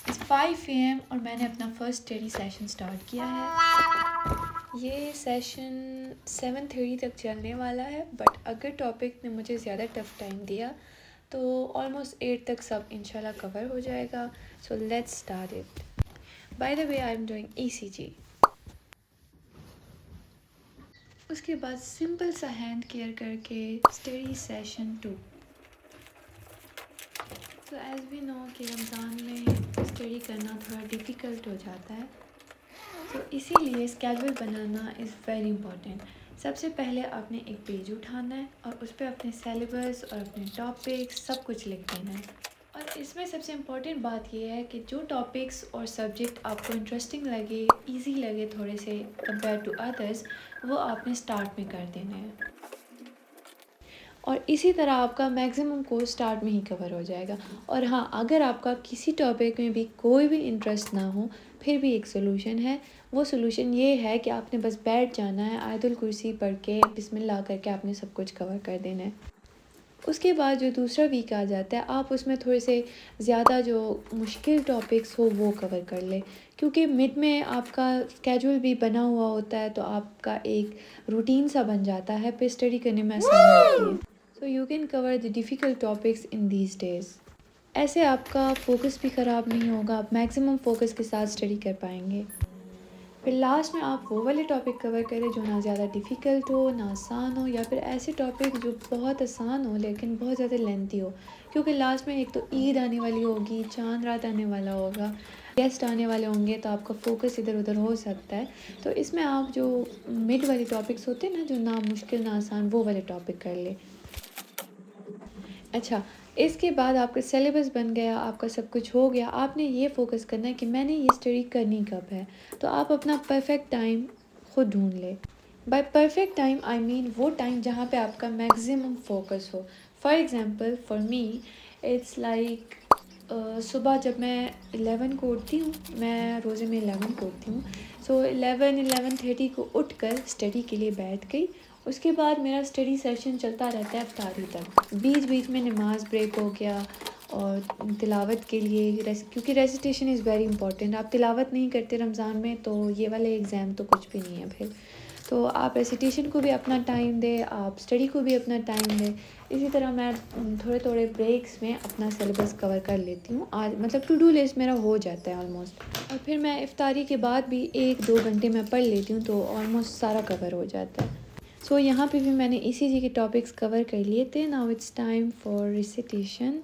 5 AM اور میں نے اپنا فرسٹ اسٹڈی سیشن سٹارٹ کیا ہے. یہ سیشن 7:30 تک چلنے والا ہے، بٹ اگر ٹاپک نے مجھے زیادہ ٹف ٹائم دیا تو آلموسٹ 8 تک سب انشاءاللہ کور ہو جائے گا. So let's start it. By the way I am doing ECG. اس کے بعد سمپل سا ہینڈ کیئر کر کے اسٹڈی سیشن 2. تو ایز وی نو کہ رمضان میں اسٹڈی کرنا تھوڑا ڈیفیکلٹ ہو جاتا ہے، تو اسی لیے اسکیجول بنانا از ویری امپورٹینٹ. سب سے پہلے آپ نے ایک پیج اٹھانا ہے اور اس پہ اپنے سیلیبس اور اپنے ٹاپکس سب کچھ لکھ دینا ہے. اور اس میں سب سے امپورٹنٹ بات یہ ہے کہ جو ٹاپکس اور سبجیکٹ آپ کو انٹرسٹنگ لگے، ایزی لگے تھوڑے سے کمپیئر ٹو ادرس، وہ آپ نے اسٹارٹ میں کر دینا ہے. اور اسی طرح آپ کا میکسیمم کورس اسٹارٹ میں ہی کور ہو جائے گا. اور ہاں، اگر آپ کا کسی ٹاپک میں بھی کوئی بھی انٹرسٹ نہ ہو، پھر بھی ایک سلوشن ہے. وہ سلوشن یہ ہے کہ آپ نے بس بیٹھ جانا ہے، آیت الکرسی پڑھ کے بسم اللہ کر کے آپ نے سب کچھ کور کر دینا ہے. اس کے بعد جو دوسرا ویک آ جاتا ہے، آپ اس میں تھوڑے سے زیادہ جو مشکل ٹاپکس ہو وہ کور کر لیں، کیونکہ مڈ میں آپ کا اسکیجول بھی بنا ہوا ہوتا ہے، تو آپ کا ایک روٹین سا بن جاتا ہے، پھر اسٹڈی کرنے میں آسانی ہوتی ہے. So you can cover the difficult topics in these days. ایسے آپ کا فوکس بھی خراب نہیں ہوگا، آپ میکسیمم فوکس کے ساتھ اسٹڈی کر پائیں گے. پھر لاسٹ میں آپ وہ والے ٹاپک کور کریں جو نہ زیادہ ڈیفیکلٹ ہو، نہ آسان ہو، یا پھر ایسے ٹاپک جو بہت آسان ہو لیکن بہت زیادہ لینتھی ہو. کیونکہ لاسٹ میں ایک تو عید آنے والی ہوگی، چاند رات آنے والا ہوگا، گیسٹ آنے والے ہوں گے، تو آپ کا فوکس ادھر ادھر ہو سکتا ہے. تو اس میں آپ جو مڈ والے ٹاپکس ہوتے ہیں نا، جو نہ مشکل نہ آسان، وہ والے ٹاپک کر لیں. اچھا، اس کے بعد آپ کا سیلیبس بن گیا، آپ کا سب کچھ ہو گیا. آپ نے یہ فوکس کرنا ہے کہ میں نے یہ اسٹڈی کرنی کب ہے. تو آپ اپنا پرفیکٹ ٹائم خود ڈھونڈ لیں. By perfect time I mean وہ ٹائم جہاں پہ آپ کا میکسیمم فوکس ہو. For example for me it's like صبح جب میں 11 کو اٹھتی ہوں، میں روزے میں 11 کو اٹھتی ہوں. سو 11:30 کو اٹھ کر اسٹڈی کے لیے بیٹھ گئی. اس کے بعد میرا اسٹڈی سیشن چلتا رہتا ہے افطاری تک. بیچ بیچ میں نماز بریک ہو گیا، اور تلاوت کے لیے کیونکہ ریسیٹیشن از ویری امپورٹنٹ. آپ تلاوت نہیں کرتے رمضان میں تو یہ والے ایگزام تو کچھ بھی نہیں ہے پھر. تو آپ ریسیٹیشن کو بھی اپنا ٹائم دیں، آپ اسٹڈی کو بھی اپنا ٹائم دیں. اسی طرح میں تھوڑے تھوڑے بریکس میں اپنا سلیبس کور کر لیتی ہوں. آج مطلب ٹو ڈو لسٹ میرا ہو جاتا ہے آلموسٹ. اور پھر میں افطاری کے بعد بھی 1-2 گھنٹے میں پڑھ لیتی ہوں، تو آلموسٹ سارا کور ہو جاتا ہے. سو یہاں پہ بھی میں نے ECG کے ٹاپکس کور کر لیے تھے. Now it's time for recitation.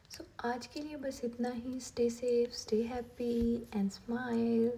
سو آج کے لیے بس اتنا ہی. Stay safe, stay happy and smile.